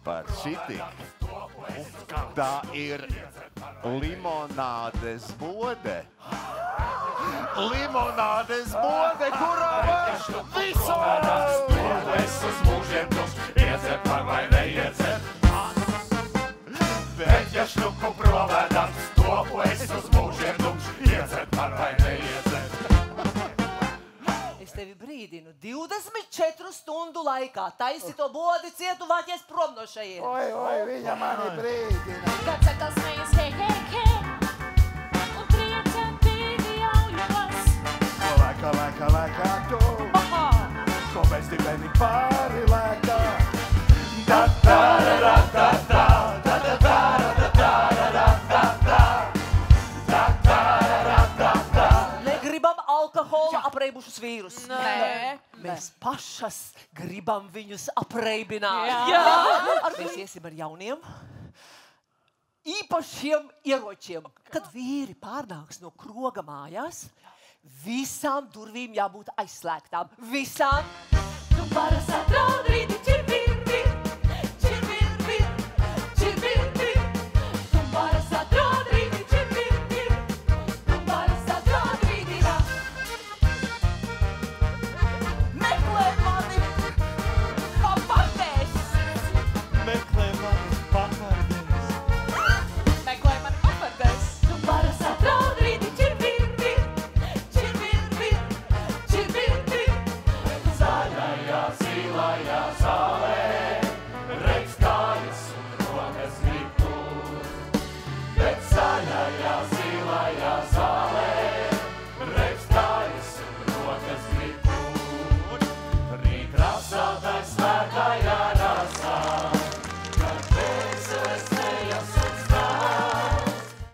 par šitik. Tā ir limonādes bode. Limonādes bode, kurā var visu! Es uz mūžiem tumš, iedzert man vai neiedzert. Bet ja šļuku provēdams, topu es uz mūžiem tumš, iedzert man vai neiedzert. Es tevi brīdinu, 24 stundu laikā taisi to bodi cietu vāķies prom no šajiem. Oi, viņa mani brīdina. Kad sakal smejas, hei, hei, hei, un priecētīgi jaujos. Lēkā tu, ko mēs dibeni pāri lēkā. Da, da, da, da, da, da, da, da, da, da, da, da, da. Negribam alkohola apreibušus vīrus. Nē. Mēs pašas gribam viņus apreibināt. Jā. Mēs iesim ar jauniem, īpašiem ieročiem. Kad vīri pārnāks no kroga mājās, visām durvīm jābūt aizslēgtām. Visām! Tu paras atraud rīti čirpi.